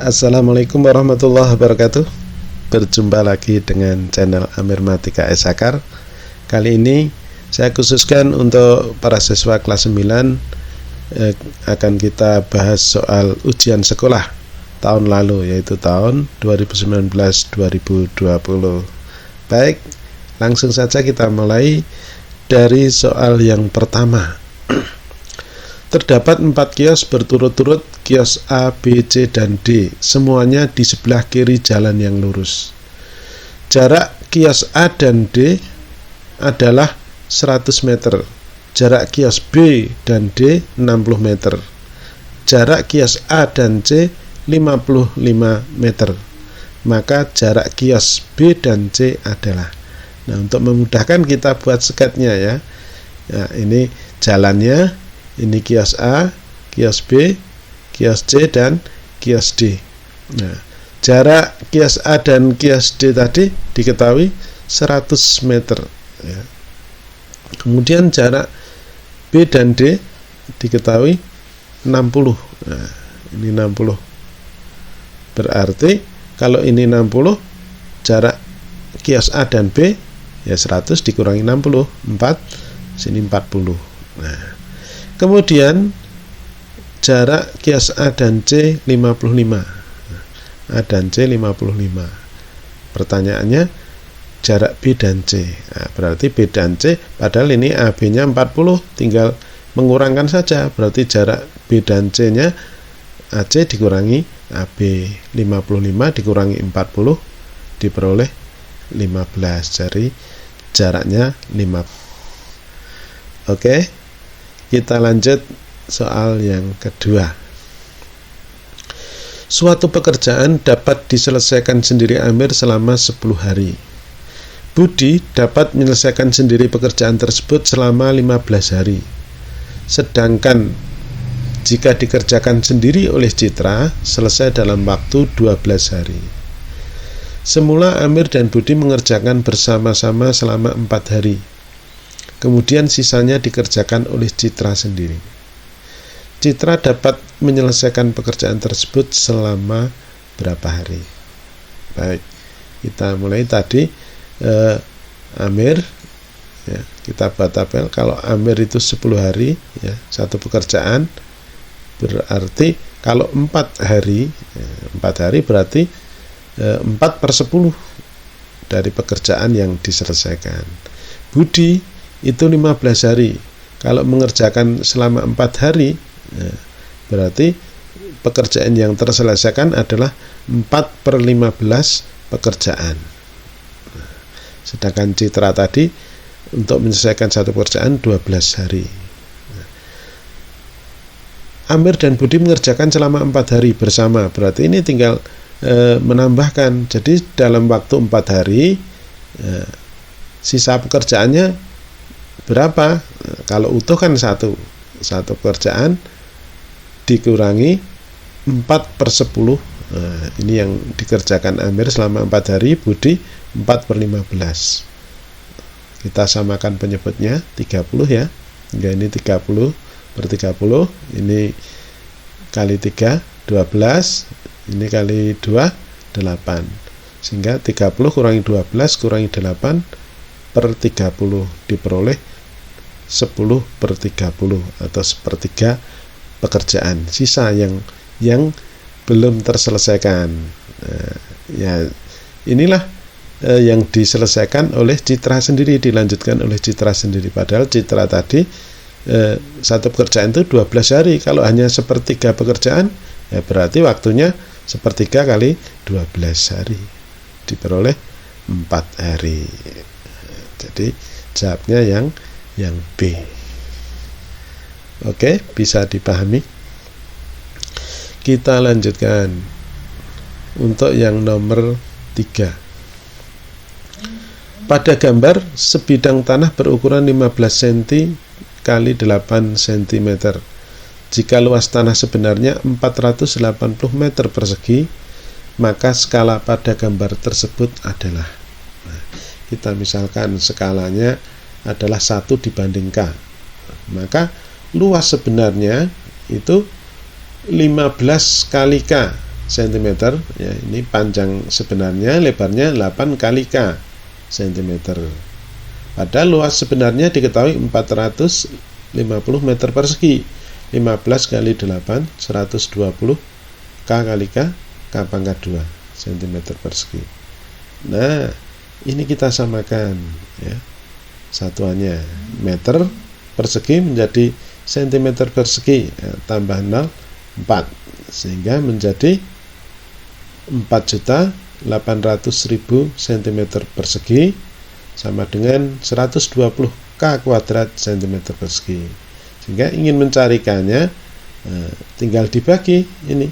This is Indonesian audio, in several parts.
Assalamualaikum warahmatullahi wabarakatuh. Berjumpa lagi dengan channel Amir Matika Sakar. Kali ini saya khususkan untuk para siswa kelas 9 akan kita bahas soal ujian sekolah tahun lalu, yaitu tahun 2019-2020. Baik, langsung saja kita mulai dari soal yang pertama. Terdapat 4 kios berturut-turut, kios A, B, C, dan D, semuanya di sebelah kiri jalan yang lurus. Jarak kios A dan D adalah 100 meter. Jarak kios B dan D 60 meter. Jarak kios A dan C 55 meter. Maka jarak kios B dan C adalah. Nah, untuk memudahkan kita buat sketnya ya. Nah, ini jalannya, ini kios A, kios B, kios C, dan kios D. Nah, jarak kios A dan kios D tadi diketahui 100 meter ya. Kemudian jarak B dan D diketahui 60. Nah, ini 60. Berarti kalau ini 60, jarak kios A dan B ya 100 dikurangi 60, 4, sini 40. Nah, kemudian jarak kios A dan C 55. A dan C 55. Pertanyaannya jarak B dan C. Nah, berarti B dan C, padahal ini AB-nya 40, tinggal mengurangkan saja. Berarti jarak B dan C-nya AC dikurangi AB, 55 dikurangi 40 diperoleh 15. Jadi jaraknya 5. Oke, kita lanjut soal yang kedua. Suatu pekerjaan dapat diselesaikan sendiri Amir selama 10 hari. Budi dapat menyelesaikan sendiri pekerjaan tersebut selama 15 hari. Sedangkan jika dikerjakan sendiri oleh Citra, selesai dalam waktu 12 hari. Semula Amir dan Budi mengerjakan bersama-sama selama 4 hari. Kemudian sisanya dikerjakan oleh Citra sendiri. Citra dapat menyelesaikan pekerjaan tersebut selama berapa hari? Baik, kita mulai tadi. Amir ya, kita buat tabel. Kalau Amir itu 10 hari ya, satu pekerjaan, berarti kalau 4 hari ya, 4 hari berarti 4/10 dari pekerjaan yang diselesaikan. Budi itu 15 hari. Kalau mengerjakan selama 4 hari ya, berarti pekerjaan yang terselesaikan adalah 4/15 pekerjaan. Sedangkan Citra tadi untuk menyelesaikan satu pekerjaan 12 hari. Amir dan Budi mengerjakan selama 4 hari bersama. Berarti ini tinggal menambahkan. Jadi dalam waktu 4 hari sisa pekerjaannya berapa? Kalau utuh kan satu pekerjaan dikurangi 4/10. Nah, ini yang dikerjakan Amir selama 4 hari, Budi 4/15. Kita samakan penyebutnya 30 ya. Hingga ini 30/30. Ini kali 3 12. Ini kali 2 8. Sehingga 30 kurangi 12 kurangi 8/30 diperoleh 10/30 atau 1/3 pekerjaan. Sisa yang belum terselesaikan. Nah, ya inilah yang diselesaikan oleh Citra sendiri, dilanjutkan oleh Citra sendiri. Padahal Citra tadi satu pekerjaan itu 12 hari. Kalau hanya 1/3 pekerjaan ya berarti waktunya 1/3 kali 12 hari diperoleh 4 hari. Jadi jawabnya yang B. Oke, bisa dipahami. Kita lanjutkan untuk yang nomor 3. Pada gambar, sebidang tanah berukuran 15 cm kali 8 cm. Jika luas tanah sebenarnya 480 meter persegi, maka skala pada gambar tersebut adalah. Nah, kita misalkan skalanya adalah 1 dibanding K. Maka luas sebenarnya itu 15 kali K cm ya. Ini panjang sebenarnya, lebarnya 8 kali K cm. Padahal luas sebenarnya diketahui 450 meter persegi. 15 kali 8 120 K kali K pangkat 2 cm persegi. Nah, ini kita samakan ya. Satuannya meter persegi menjadi cm persegi ya, tambah 0 4 sehingga menjadi 4.800.000 cm persegi sama dengan 120 K kuadrat cm persegi. Sehingga ingin mencarikannya tinggal dibagi ini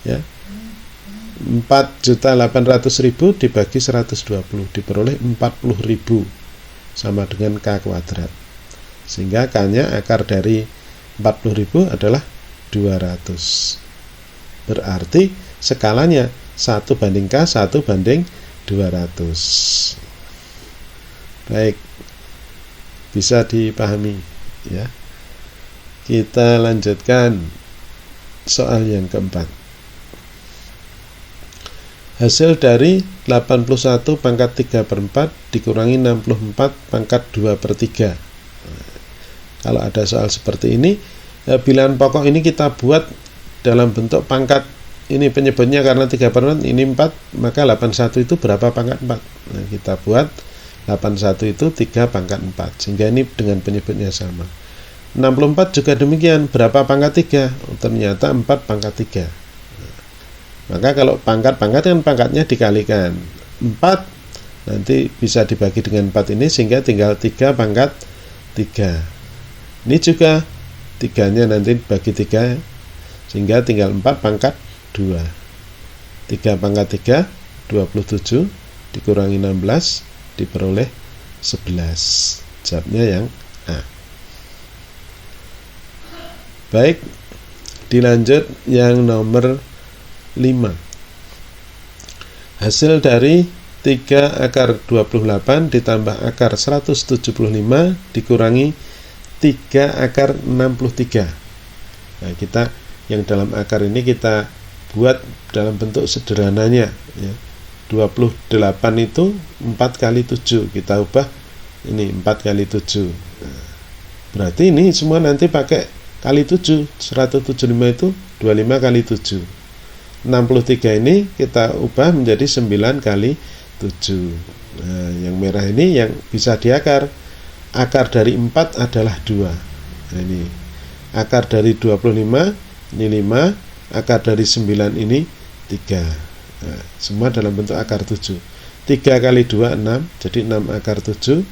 ya. 4.800.000 dibagi 120 diperoleh 40.000 sama dengan K kuadrat. Sehingga K-nya akar dari 40.000 adalah 200. Berarti skalanya 1 banding K 1 banding 200. Baik, bisa dipahami ya. Kita lanjutkan soal yang keempat. Hasil dari 81 pangkat 3/4 dikurangi 64 pangkat 2/3. Kalau ada soal seperti ini, bilangan pokok ini kita buat dalam bentuk pangkat. Ini penyebutnya karena 3/4 ini 4, maka 81 itu berapa pangkat 4? Nah, kita buat 81 itu 3 pangkat 4, sehingga ini dengan penyebutnya sama. 64 juga demikian, berapa pangkat 3? Oh, ternyata 4 pangkat 3. Maka kalau pangkat-pangkat kan pangkatnya dikalikan 4, nanti bisa dibagi dengan 4 ini sehingga tinggal 3 pangkat 3. Ini juga 3-nya nanti bagi 3 sehingga tinggal 4 pangkat 2. 3 pangkat 3 27 dikurangi 16 diperoleh 11. Jawabnya yang A. Baik, dilanjut yang nomor 5. Hasil dari 3 akar 28 ditambah akar 175 dikurangi 3 akar 63. Nah, kita yang dalam akar ini kita buat dalam bentuk sederhananya ya. 28 itu 4 kali 7, kita ubah ini 4 kali 7. Nah, berarti ini semua nanti pakai kali 7. 175 itu 25 kali 7. 63 ini kita ubah menjadi 9 kali 7. Nah, yang merah ini yang bisa diakar. Akar dari 4 adalah 2. Nah, ini akar dari 25 ini 5, akar dari 9 ini 3. Nah, semua dalam bentuk akar 7. 3 kali 2 6, jadi 6 akar 7.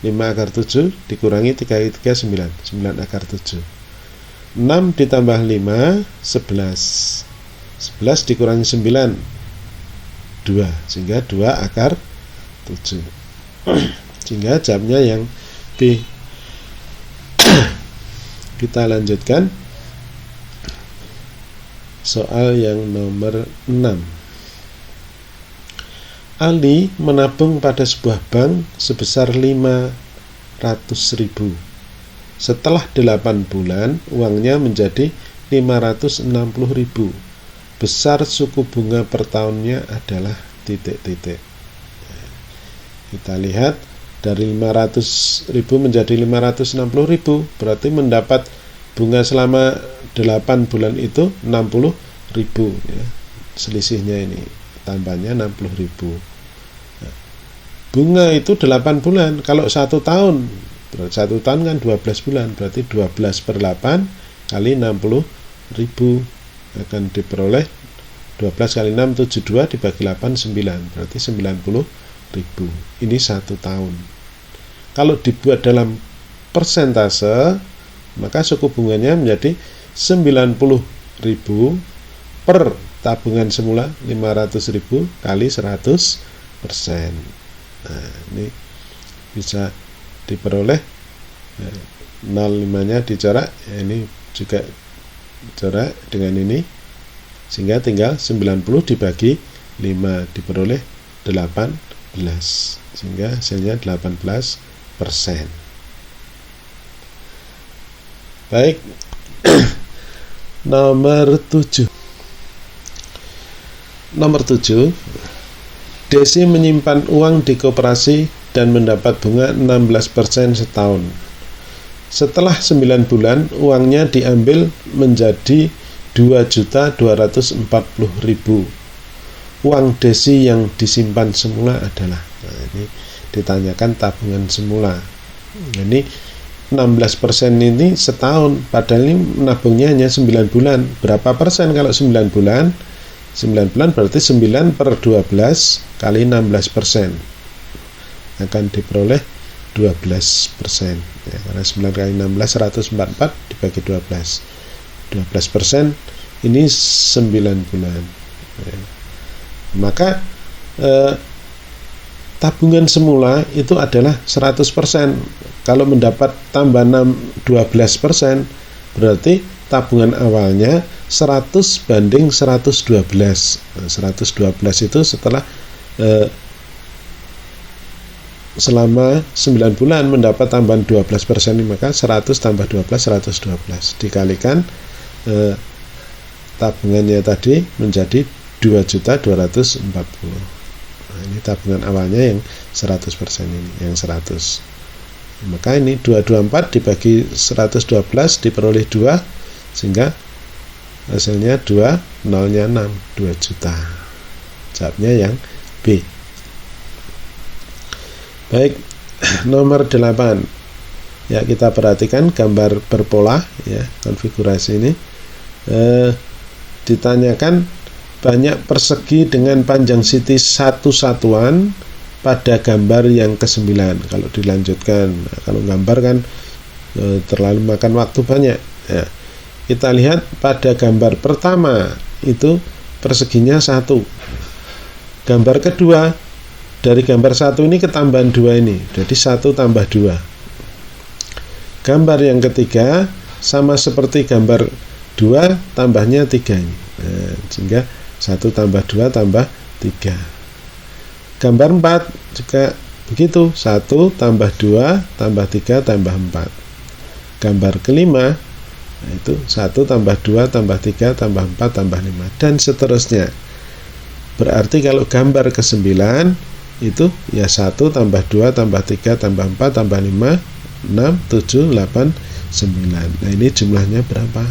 5 akar 7 dikurangi 3 kali 3 9, 9 akar 7. 6 ditambah 5 11. 11 dikurangi 9 2, sehingga 2 akar 7. Sehingga jawabnya yang B. Kita lanjutkan soal yang nomor 6. Ali menabung pada sebuah bank sebesar 500.000. Setelah 8 bulan uangnya menjadi 560.000. Besar suku bunga per tahunnya adalah titik-titik. Kita lihat dari 500.000 menjadi 560.000, berarti mendapat bunga selama 8 bulan itu 60.000 ya. Selisihnya ini tambahnya 60.000. Nah, bunga itu 8 bulan. Kalau 1 tahun, berarti 1 tahun kan 12 bulan, berarti 12 per 8 kali 60.000 akan diperoleh 12 kali 6 72 dibagi 8 9, berarti 90.000. Ini 1 tahun. Kalau dibuat dalam persentase, maka suku bunganya menjadi 90.000 per tabungan semula 500.000 kali 100%. Nah, ini bisa diperoleh 05-nya dicorak, ya, ini juga corak dengan ini, sehingga tinggal 90 dibagi 5 diperoleh 18, sehingga hasilnya 18%. Baik. Nomor 7. Nomor 7, Desi menyimpan uang di koperasi dan mendapat bunga 16% setahun. Setelah 9 bulan, uangnya diambil menjadi 2.240.000. Uang Desi yang disimpan semula adalah, nah ini ditanyakan tabungan semula. Ini 16% ini setahun, padahal ini nabungnya hanya 9 bulan. Berapa persen kalau 9 bulan? 9 bulan berarti 9 per 12 kali 16%. Akan diperoleh 12%. Ya, karena 9 kali 16, 144 dibagi 12. 12% ini 9 bulan. Ya. Maka tabungan semula itu adalah 100%. Kalau mendapat tambah 12%, berarti tabungan awalnya 100 banding 112. Nah, 112 itu setelah selama 9 bulan mendapat tambahan 12%, maka 100 tambah 12, 112. Dikalikan tabungannya tadi menjadi 2.240.000. Nah, ini tabungan awalnya yang 100% ini, yang 100. Maka ini 224 dibagi 112 diperoleh 2, sehingga hasilnya 2, nolnya 6, 2 juta. Jawabnya yang B. Baik, nomor 8. Ya, kita perhatikan gambar berpola, ya, konfigurasi ini. Ditanyakan banyak persegi dengan panjang sisi 1 satuan pada gambar yang ke-9. Kalau dilanjutkan, kalau gambar kan terlalu makan waktu banyak. Ya. Kita lihat pada gambar pertama itu perseginya 1. Gambar kedua, dari gambar 1 ini ketambahan 2 ini, jadi 1 tambah 2. Gambar yang ketiga sama seperti gambar 2, tambahnya 3 ini. Nah, sehingga 1 tambah 2 tambah 3. Gambar 4 juga begitu, 1 tambah 2 tambah 3 tambah 4. Gambar kelima, nah itu 1 tambah 2 tambah 3 tambah 4 tambah 5, dan seterusnya. Berarti kalau gambar ke-9 itu ya 1 tambah 2 tambah 3 tambah 4 tambah 5, 6, 7, 8, 9. Nah ini jumlahnya berapa?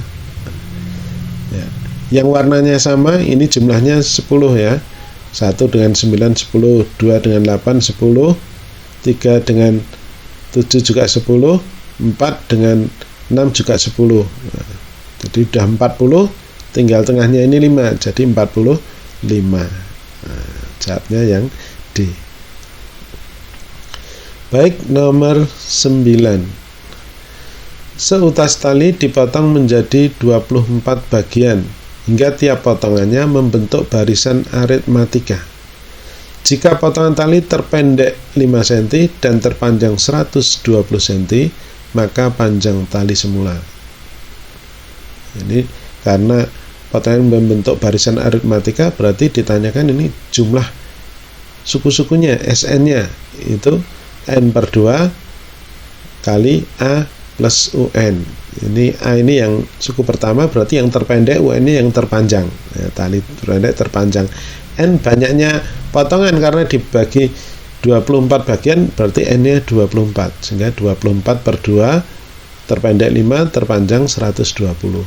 Ya. Yang warnanya sama, ini jumlahnya 10 ya. 1 dengan 9, 10, 2 dengan 8, 10, 3 dengan 7 juga 10, 4 dengan 6 juga 10. Nah, jadi udah 40, tinggal tengahnya ini 5, jadi 45. Nah, jawabnya yang D. Baik, nomor 9. Seutas tali dipotong menjadi 24 bagian hingga tiap potongannya membentuk barisan aritmatika. Jika potongan tali terpendek 5 cm dan terpanjang 120 cm, maka panjang tali semula. Ini karena potongan membentuk barisan aritmatika, berarti ditanyakan ini jumlah suku-sukunya, SN-nya itu N per 2 kali A plus UN. Ini A ini yang suku pertama, berarti yang terpendek, UN-nya yang terpanjang. Ya, tali terpendek terpanjang. N banyaknya potongan karena dibagi 24 bagian, berarti N-nya 24. Sehingga 24 per 2, terpendek 5, terpanjang 120.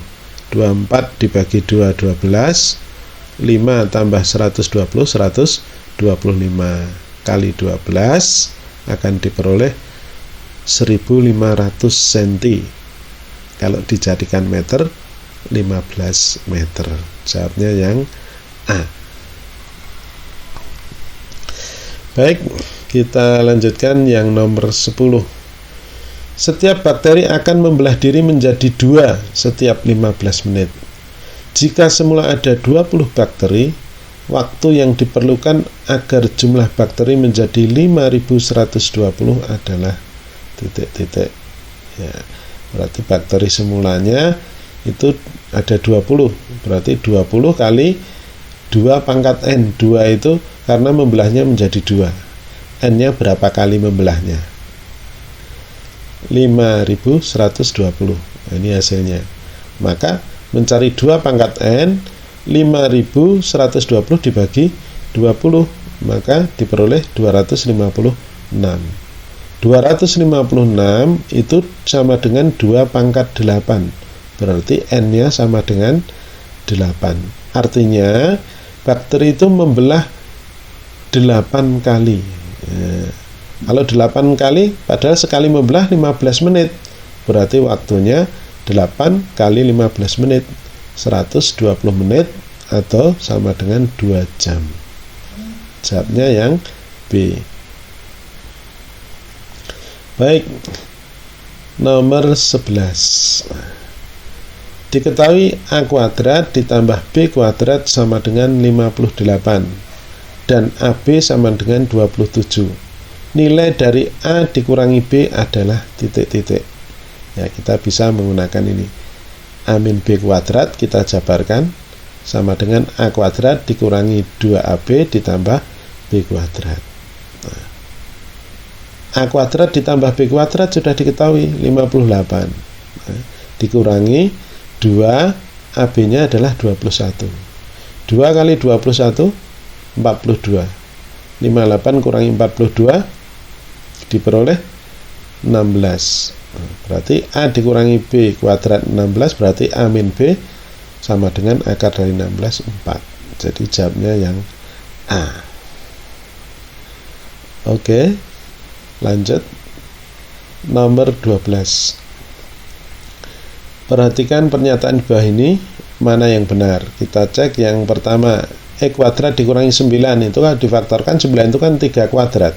24 dibagi 2, 12. 5 tambah 120, 125. Kali 12 akan diperoleh 1500 cm. Kalau dijadikan meter, 15 meter. Jawabnya yang A. Baik, kita lanjutkan yang nomor 10. Setiap bakteri akan membelah diri menjadi 2 setiap 15 menit. Jika semula ada 20 bakteri, waktu yang diperlukan agar jumlah bakteri menjadi 5120 adalah titik-titik. Ya, berarti bakteri semulanya itu ada 20, berarti 20 kali 2 pangkat N. 2 itu karena membelahnya menjadi 2. N-nya berapa kali membelahnya? 5120. Nah, ini hasilnya. Maka mencari 2 pangkat N, 5120 dibagi 20, maka diperoleh 256. 256 itu sama dengan 2 pangkat 8, berarti N-nya sama dengan 8. Artinya bakteri itu membelah 8 kali. Kalau 8 kali, padahal sekali membelah 15 menit, berarti waktunya 8 kali 15 menit, 120 menit atau sama dengan 2 jam. Jawabnya yang B. Baik, nomor 11. Diketahui A kuadrat ditambah B kuadrat sama dengan 58 dan AB sama dengan 27. Nilai dari A dikurangi B adalah titik-titik. Ya, kita bisa menggunakan ini. A min B kuadrat kita jabarkan sama dengan A kuadrat dikurangi 2AB ditambah B kuadrat. Nah, A kuadrat ditambah B kuadrat sudah diketahui 58. Nah, dikurangi 2, AB-nya adalah 21. 2 kali 21, 42. 58 kurangi 42, diperoleh 16. Nah, berarti A dikurangi B kuadrat 16, berarti A min B sama dengan akar dari 16, 4. Jadi jawabnya yang A. Oke, lanjut. Nomor 12. Perhatikan pernyataan di bawah ini, mana yang benar. Kita cek yang pertama, E kuadrat dikurangi 9, itu kan difaktorkan 9 itu kan 3 kuadrat.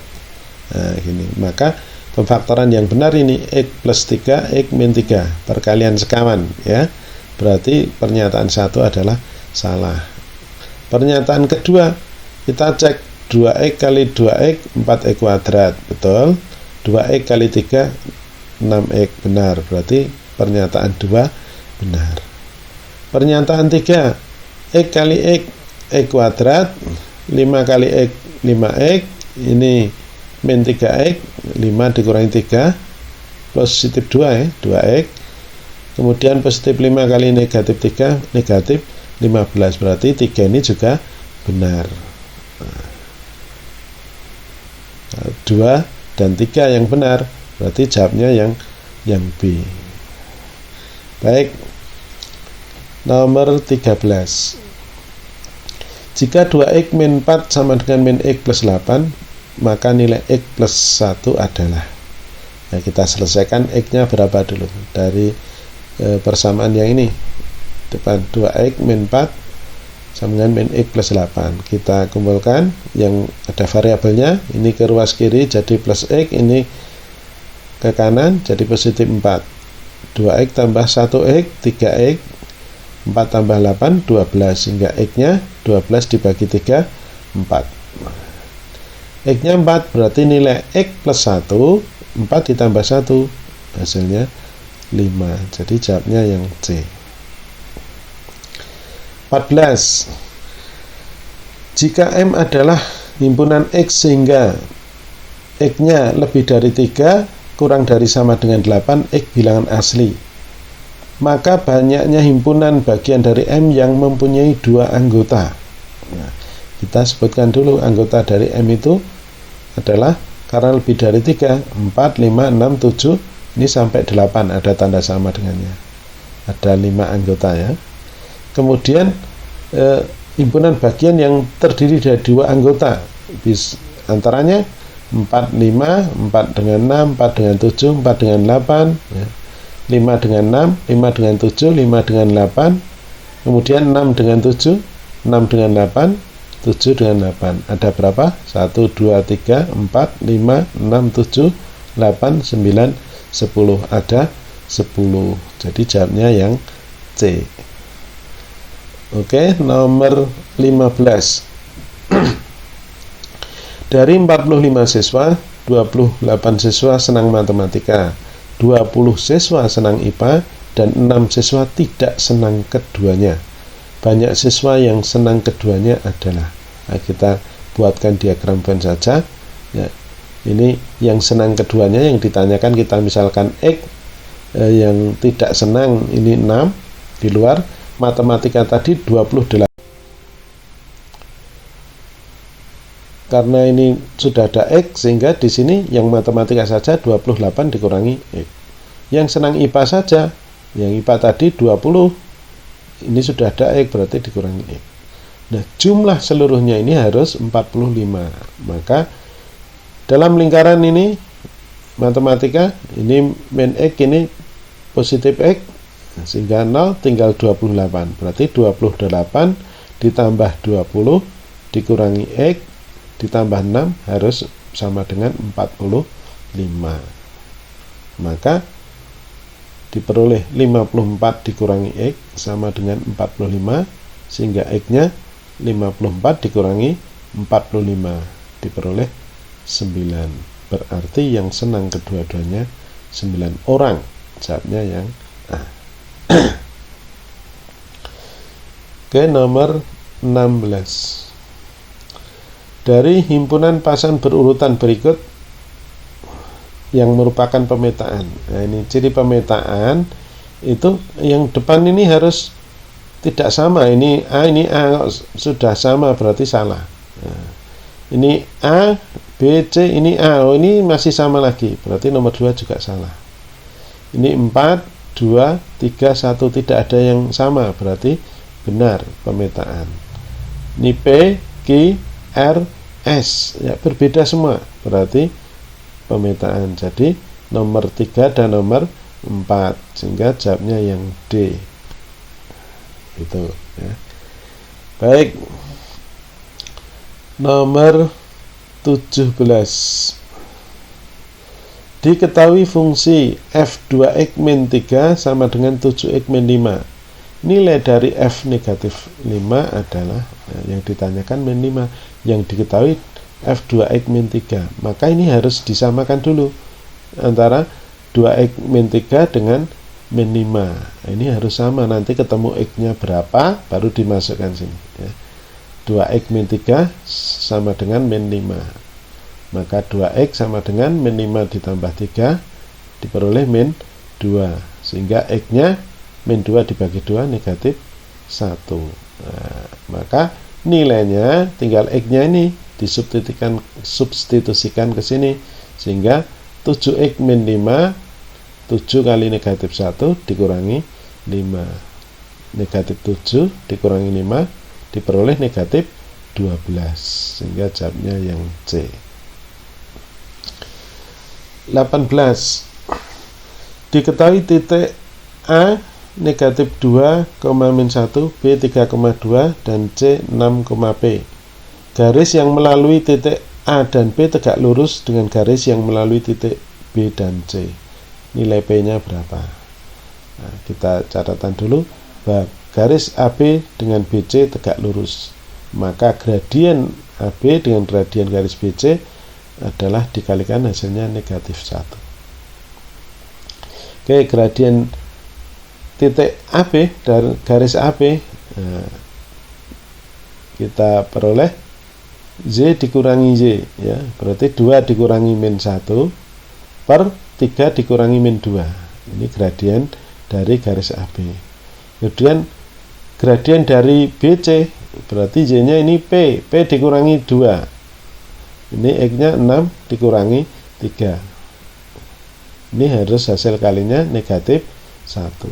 Nah, gini. Maka pemfaktoran yang benar ini X plus 3, X min 3, perkalian sekawan, ya. Berarti pernyataan 1 adalah salah. Pernyataan kedua, kita cek 2X kali 2X 4X kuadrat, betul. 2X kali 3 6X, benar. Berarti pernyataan 2 benar. Pernyataan 3, X kali X X kuadrat, 5 kali X 5X, ini min 3X, 5 dikurangi 3, positif 2 ya, 2X. Kemudian positif 5 kali negatif 3, negatif 15, berarti 3 ini juga benar. 2 dan 3 yang benar, berarti jawabnya yang B. Baik, nomor 13. Jika 2X min 4 sama dengan min X plus 8, maka nilai X plus 1 adalah, ya, kita selesaikan X-nya berapa dulu dari persamaan yang ini. Depan 2X min 4 sama dengan min X plus 8. Kita kumpulkan yang ada variabelnya, ini ke ruas kiri jadi plus X, ini ke kanan jadi positif 4. 2X tambah 1X 3X, 4 tambah 8 12, sehingga X-nya 12 dibagi 3 4. X-nya 4, berarti nilai X plus 1 4 ditambah 1 hasilnya 5. Jadi jawabnya yang C. 14. Jika M adalah himpunan X sehingga X-nya lebih dari 3 kurang dari sama dengan 8, X bilangan asli, maka banyaknya himpunan bagian dari M yang mempunyai 2 anggota. Nah, kita sebutkan dulu anggota dari M itu adalah, karena lebih dari 3, 4, 5, 6, 7, ini sampai 8 ada tanda sama dengannya. Ada 5 anggota ya. Kemudian himpunan bagian yang terdiri dari 2 anggota, antaranya 4, 5, 4 dengan 6, 4 dengan 7, 4 dengan 8 ya. 5 dengan 6, 5 dengan 7, 5 dengan 8, kemudian 6 dengan 7, 6 dengan 8, 7 dengan 8. Ada berapa? 1, 2, 3, 4, 5, 6, 7, 8, 9, 10. Ada 10. Jadi jawabnya yang C. Oke, nomor 15. Dari 45 siswa, 28 siswa senang matematika, 20 siswa senang IPA, dan 6 siswa tidak senang keduanya. Banyak siswa yang senang keduanya adalah, nah, kita buatkan diagram Venn saja ya. Ini yang senang keduanya yang ditanyakan, kita misalkan X, yang tidak senang ini 6 di luar. Matematika tadi 28. karena ini sudah ada X, sehingga di sini yang matematika saja 28 dikurangi X. Yang senang IPA saja, yang IPA tadi 20, ini sudah ada X, berarti dikurangi X. Nah, jumlah seluruhnya ini harus 45. Maka dalam lingkaran ini matematika, ini min X, ini positif X, sehingga 0 tinggal 28. Berarti 28 ditambah 20 dikurangi X ditambah 6 harus sama dengan 45. Maka diperoleh 54 dikurangi X sama dengan 45, sehingga X-nya 54 dikurangi 45 diperoleh 9. Berarti yang senang kedua-duanya 9 orang. Jawabnya yang A. Oke, nomor 16. Dari himpunan pasang berurutan berikut yang merupakan pemetaan. Nah, ini ciri pemetaan itu yang depan ini harus tidak sama. Ini A, sudah sama berarti salah. Nah, ini A, B, C, ini A. Oh, ini masih sama lagi. Berarti nomor 2 juga salah. Ini 4, 2, 3, 1 tidak ada yang sama. Berarti benar pemetaan. Ini P, Q, R, S, ya berbeda semua, berarti pemetaan. Jadi nomor 3 dan nomor 4, sehingga jawabnya yang D. Itu ya. Baik. Nomor 17. Diketahui fungsi F2X min 3 sama dengan 7X min 5. Nilai dari F negatif 5 adalah, yang ditanyakan min 5, yang diketahui F2X min 3. Maka ini harus disamakan dulu antara 2X min 3 dengan min 5. Ini harus sama, nanti ketemu X-nya berapa baru dimasukkan sini ya. 2X min 3 sama dengan min 5. Maka 2X sama dengan min 5 ditambah 3 diperoleh min 2, sehingga X-nya min 2 dibagi 2 negatif 1. Nah, maka nilainya tinggal X-nya ini substitusikan ke sini, sehingga 7X min 5, 7 kali negatif 1 dikurangi 5. Negatif 7 dikurangi 5 diperoleh negatif 12, sehingga jawabnya yang C. 18. Diketahui titik A negatif 2, min 1, B 3,2, dan C 6, P. Garis yang melalui titik A dan B tegak lurus dengan garis yang melalui titik B dan C. Nilai P-nya berapa? Nah, kita catatan dulu bahwa garis AB dengan BC tegak lurus. Maka gradien AB dengan gradien garis BC adalah dikalikan hasilnya negatif 1. Oke, gradien titik AB dari garis AB, nah, kita peroleh Z dikurangi Y ya, berarti 2 dikurangi min 1 per 3 dikurangi min 2. Ini gradien dari garis AB. Kemudian gradien dari BC, berarti Y nya ini P dikurangi 2. Ini X nya 6 dikurangi 3. Ini harus hasil kalinya negatif 1.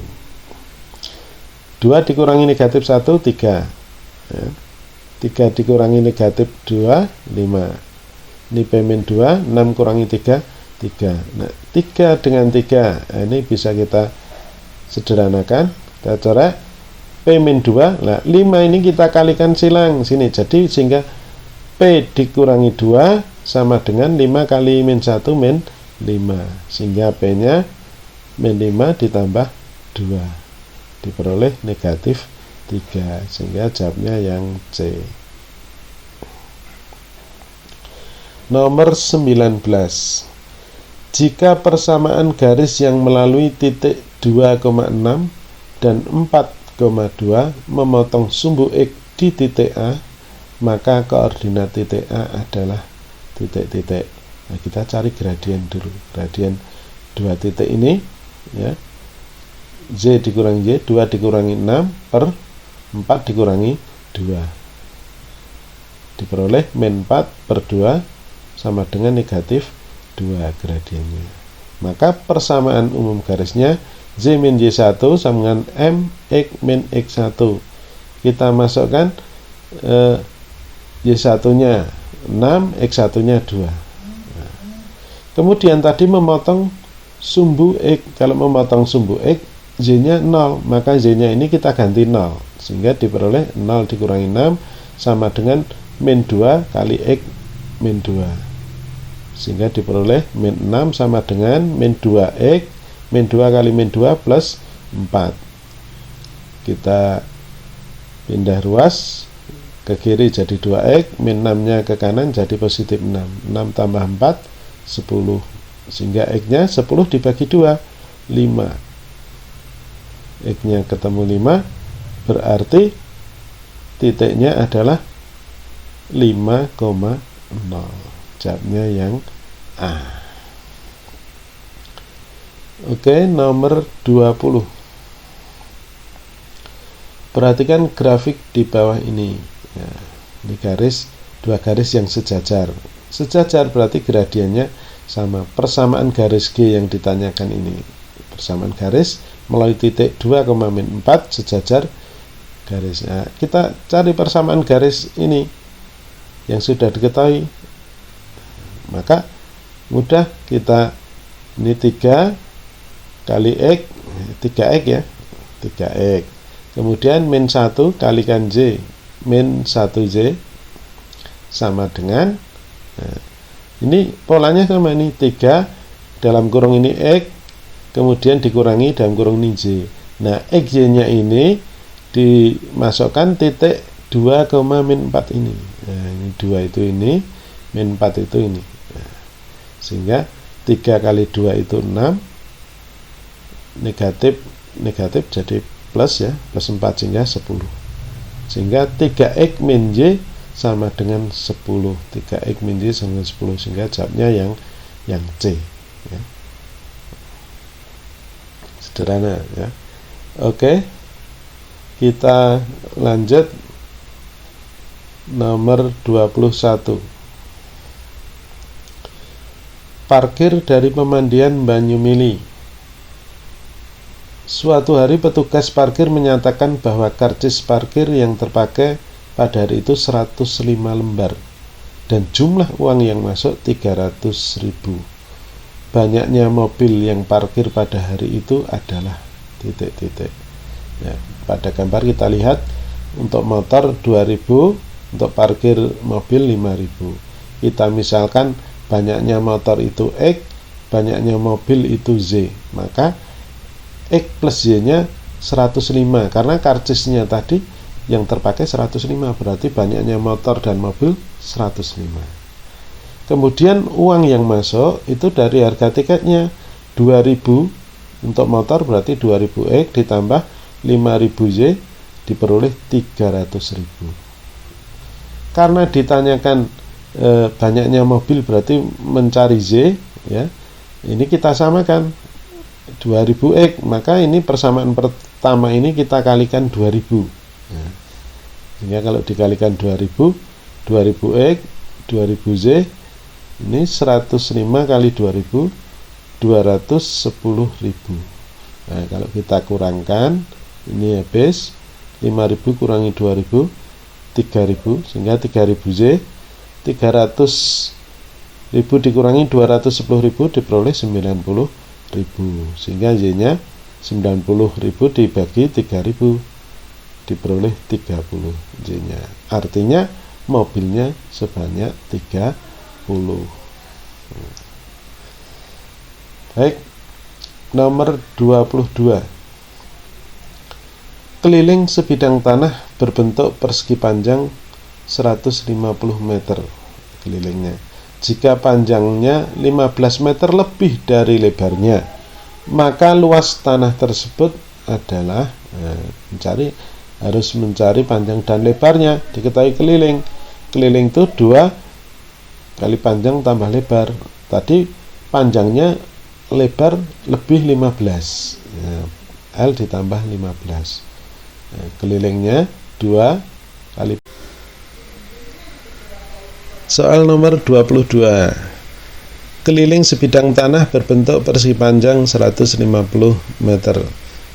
2 dikurangi negatif 1, 3 ya. 3 dikurangi negatif 2, 5. Ini P min 2, 6 kurangi 3, 3. Nah, 3 dengan 3, nah, ini bisa kita sederhanakan. Kita coret P min 2, nah 5 ini kita kalikan silang sini. Jadi sehingga P dikurangi 2 sama dengan 5 kali min 1 min 5. Sehingga P nya min 5 ditambah 2 diperoleh negatif 3, sehingga jawabnya yang C. Nomor 19. Jika persamaan garis yang melalui titik 2,6 dan 4,2 memotong sumbu X di titik A, maka koordinat titik A adalah titik-titik. Nah, kita cari gradien dulu. Gradien 2 titik ini ya. Z dikurangi Y, 2 dikurangi 6 per 4 dikurangi 2 diperoleh min 4 per 2 sama dengan negatif 2 gradiennya. Maka persamaan umum garisnya Z min Y1 sama dengan M X min X1. Kita masukkan Y1 nya 6, X1 nya 2. Kemudian tadi memotong sumbu X. Kalau memotong sumbu X, Z nya 0, maka Z nya ini kita ganti 0, sehingga diperoleh 0 dikurangi 6 sama dengan min 2 kali X min 2, sehingga diperoleh min 6 sama dengan min 2X min 2 kali min 2 plus 4. Kita pindah ruas ke kiri jadi 2X, min 6 nya ke kanan jadi positif 6. 6 tambah 4 10, sehingga X nya 10 dibagi 2 5. X nya ketemu 5, berarti titiknya adalah 5,0. Jawabnya yang A. Oke, nomor 20. Perhatikan grafik di bawah ini. Ya, ini garis, dua garis yang sejajar. Sejajar berarti gradiennya sama. Persamaan garis G yang ditanyakan ini. Persamaan garis melalui titik 2,-4 sejajar garisnya. Kita cari persamaan garis ini yang sudah diketahui. Maka mudah, kita ini 3 kali X, 3X ya, 3X. Kemudian min 1 kalikan Z, min 1Z sama dengan, nah, ini polanya sama, ini 3 dalam kurung ini X, kemudian dikurangi dalam kurung ini Z. Nah, XY nya ini dimasukkan titik 2,-4 ini. Nah, ini 2 itu ini, min 4 itu ini. Nah, sehingga 3 kali 2 itu 6, negatif jadi plus ya, plus 4 sehingga 10. Sehingga 3X min Y sama dengan 10. 3X min Y sama dengan 10, sehingga jawabnya yang C ya. Sederhana ya. Oke, kita lanjut nomor 21. Parkir dari pemandian Banyumili. Suatu hari petugas parkir menyatakan bahwa karcis parkir yang terpakai pada hari itu 105 lembar dan jumlah uang yang masuk 300.000. Banyaknya mobil yang parkir pada hari itu adalah titik-titik. Ya, pada gambar kita lihat untuk motor 2.000, untuk parkir mobil 5.000. Kita misalkan banyaknya motor itu X, banyaknya mobil itu Z, maka X plus Y nya 105, karena karcisnya tadi yang terpakai 105, berarti banyaknya motor dan mobil 105. Kemudian uang yang masuk itu dari harga tiketnya 2.000 untuk motor, berarti 2.000 X ditambah 5.000 Y diperoleh 300.000. Karena ditanyakan banyaknya mobil berarti mencari Z ya. Ini kita samakan 2000X, maka ini persamaan pertama ini kita kalikan 2000. Nah, sehingga kalau dikalikan 2000, 2000X, 2000Z, ini 105 kali 2000, 210.000. Nah, kalau kita kurangkan, ini habis 5.000 kurangi 2.000, 3.000, sehingga 3.000Z, 300.000 dikurangi 210.000 diperoleh 90.000, sehingga Y nya 90.000 dibagi 3.000 diperoleh 30 Y nya, artinya mobilnya sebanyak 30. Baik, nomor 22. Keliling sebidang tanah berbentuk persegi panjang 150 meter kelilingnya. Jika panjangnya 15 meter lebih dari lebarnya, maka luas tanah tersebut adalah harus mencari panjang dan lebarnya. Diketahui keliling itu 2 kali panjang tambah lebar. Tadi panjangnya lebar lebih 15, L ditambah 15. Kelilingnya 2 kali. Soal nomor 22. Keliling sebidang tanah berbentuk persegi panjang 150 meter.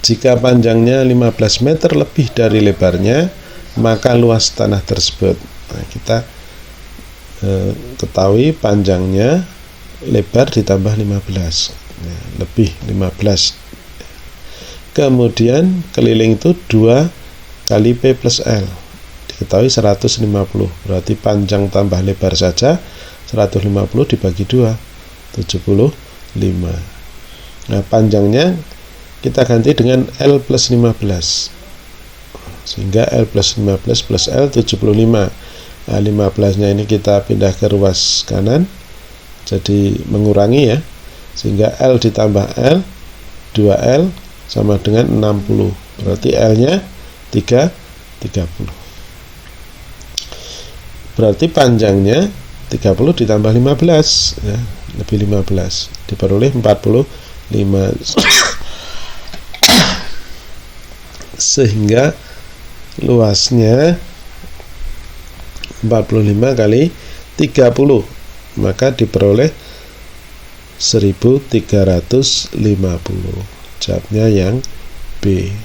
Jika panjangnya 15 meter lebih dari lebarnya, maka luas tanah tersebut. Nah, kita ketahui panjangnya lebar ditambah 15, lebih 15. Kemudian keliling itu 2 kali P plus L, diketahui 150, berarti panjang tambah lebar saja 150 dibagi 2, 75. Nah, panjangnya kita ganti dengan L plus 15, sehingga L plus 15 plus L 75. Nah, 15 nya ini kita pindah ke ruas kanan, jadi mengurangi ya, sehingga L ditambah L 2L sama dengan 60, berarti L nya 30. Berarti panjangnya 30 ditambah 15 ya, lebih 15, diperoleh 45. Sehingga luasnya 45 kali 30, maka diperoleh 1350. Jawabnya yang B.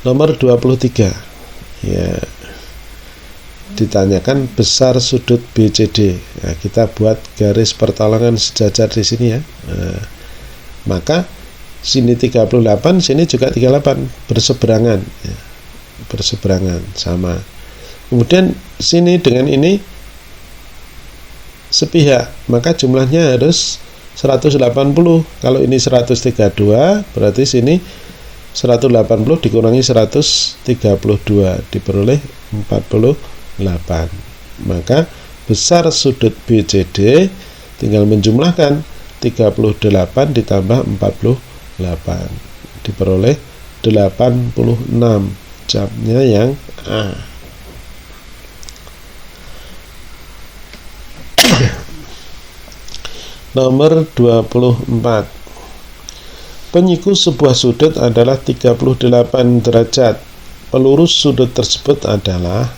Nomor 23. Ya, ditanyakan besar sudut BCD. Nah, kita buat garis pertolongan sejajar di sini ya. Nah, maka sini 38, sini juga 38, berseberangan ya. Berseberangan sama. Kemudian sini dengan ini sepihak, maka jumlahnya harus 180. Kalau ini 132, berarti sini 180 dikurangi 132 diperoleh 48. Maka besar sudut BCD tinggal menjumlahkan 38 ditambah 48 diperoleh 86. Jawabnya yang A. Nomor 24. Penyiku sebuah sudut adalah 38 derajat. Pelurus sudut tersebut adalah,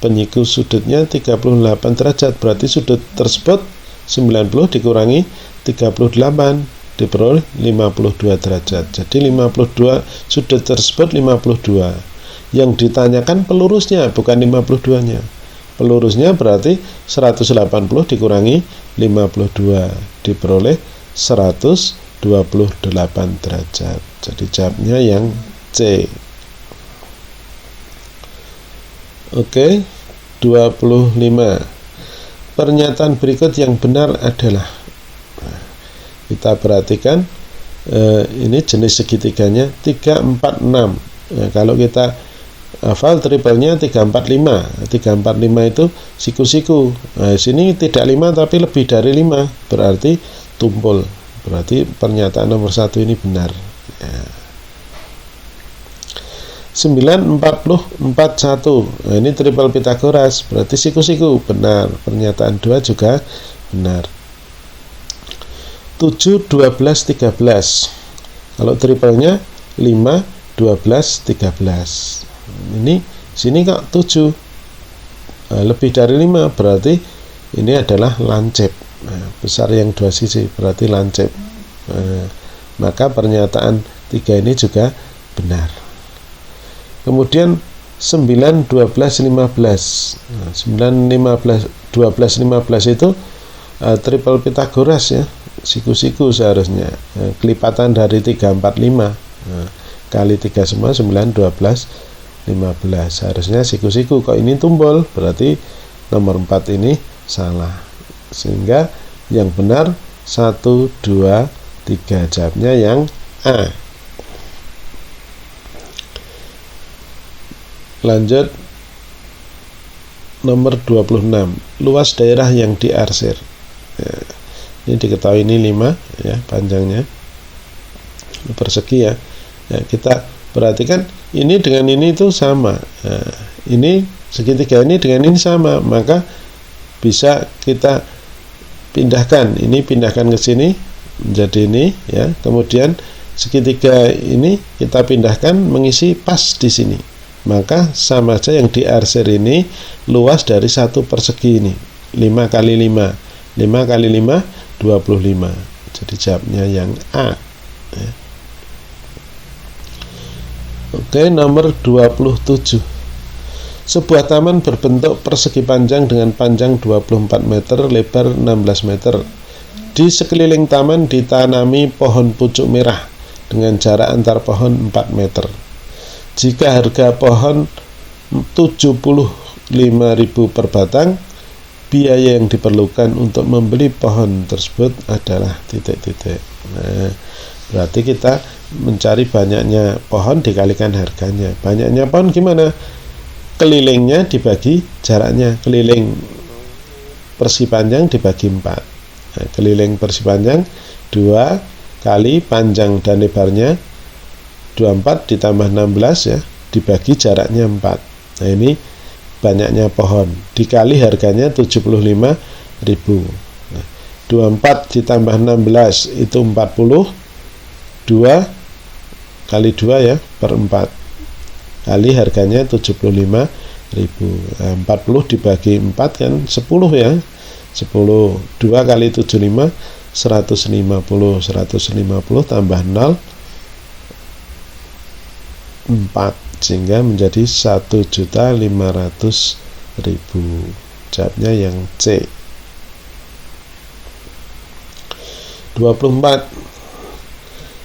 penyiku sudutnya 38 derajat, berarti sudut tersebut 90 dikurangi 38 diperoleh 52 derajat. Jadi 52, sudut tersebut 52. Yang ditanyakan pelurusnya, bukan 52-nya. Pelurusnya berarti 180 dikurangi 52 diperoleh 128 derajat. Jadi jawabnya yang C. Oke, 25. Pernyataan berikut yang benar adalah, kita perhatikan ini jenis segitiganya 346. Nah, kalau kita hafal triplenya 345. 345 itu siku-siku. Nah, sini tidak 5 tapi lebih dari 5, berarti tumpul. Berarti pernyataan nomor 1 ini benar. Ya. 94041. Nah, ini triple Pitagoras, berarti siku-siku, benar. Pernyataan 2 juga benar. 7 12 13. Kalau triplenya 5 12 13. Ini sini kok 7, lebih dari 5, berarti ini adalah lancip. Besar yang 2 sisi berarti lancip. Maka pernyataan 3 ini juga benar. Kemudian 9 12 15. 9 15 12 15 itu triple Pitagoras ya, siku-siku seharusnya. Kelipatan dari 345 kali 3 semua 9 12 15, harusnya siku-siku. Kok ini tumpul, berarti nomor 4 ini salah. Sehingga yang benar 1 2 3. Jawabnya yang A. Lanjut nomor 26. Luas daerah yang diarsir. Ya, ini diketahui ini 5 ya panjangnya, persegi ya. Ya, kita perhatikan ini dengan ini itu sama. Nah, ini segitiga ini dengan ini sama, maka bisa kita pindahkan. Ini pindahkan ke sini menjadi ini ya. Kemudian segitiga ini kita pindahkan mengisi pas di sini. maka sama aja yang diarsir ini luas dari satu persegi ini, 5 kali 5 kali 5 25. Jadi jawabnya yang A ya. Oke, nomor 27. Sebuah taman berbentuk persegi panjang dengan panjang 24 meter, lebar 16 meter. Di sekeliling taman ditanami pohon pucuk merah dengan jarak antar pohon 4 meter. Jika harga pohon 75.000 per batang, biaya yang diperlukan untuk membeli pohon tersebut adalah titik-titik. Nah, berarti kita mencari banyaknya pohon dikalikan harganya. Banyaknya pohon gimana? Kelilingnya dibagi jaraknya. Keliling persegi panjang dibagi 4. Nah, keliling persegi panjang 2 kali panjang dan lebarnya 24 ditambah 16 ya, dibagi jaraknya 4. Nah, ini banyaknya pohon dikali harganya 75.000. Nah, 24 ditambah 16 itu 40. 2 kali 2 ya, per 4 kali harganya 75.000. Nah, 40 dibagi 4 kan 10 ya, 10. 2 kali 75 150. 150 tambah 0 4, sehingga menjadi 1.500.000. Jawabnya yang C. 24.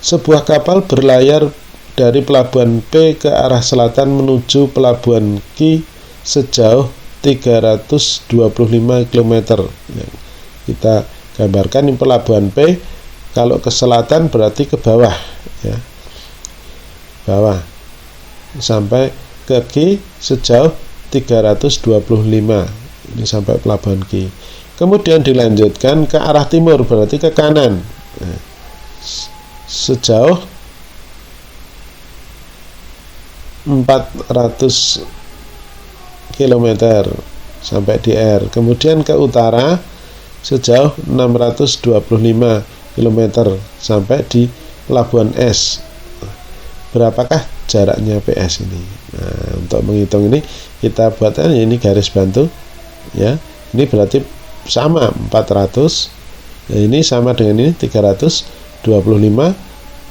Sebuah kapal berlayar dari pelabuhan P ke arah selatan menuju pelabuhan Q sejauh 325 km. Ya, kita gambarkan ini pelabuhan P, kalau ke selatan berarti ke bawah ya, bawah sampai ke Q sejauh 325. Ini sampai pelabuhan Q. Kemudian dilanjutkan ke arah timur berarti ke kanan. Nah, sejauh 400 km sampai di R. Kemudian ke utara sejauh 625 km sampai di pelabuhan S. Berapakah jaraknya PS ini? Nah, untuk menghitung ini kita buatkan ini garis bantu ya. Ini berarti sama 400. Nah, ini sama dengan ini 325.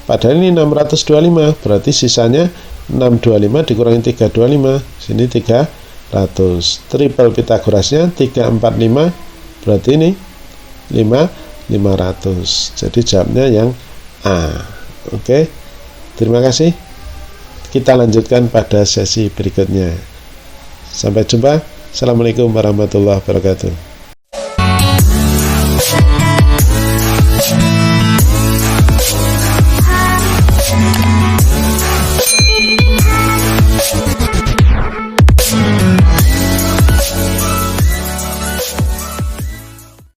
Padahal ini 625, berarti sisanya 625 dikurangi 325. Sini 300. Triple Pitagorasnya 345, berarti ini 500. Jadi jawabnya yang A. Oke. Terima kasih. Kita lanjutkan pada sesi berikutnya. Sampai jumpa. Assalamualaikum warahmatullahi wabarakatuh.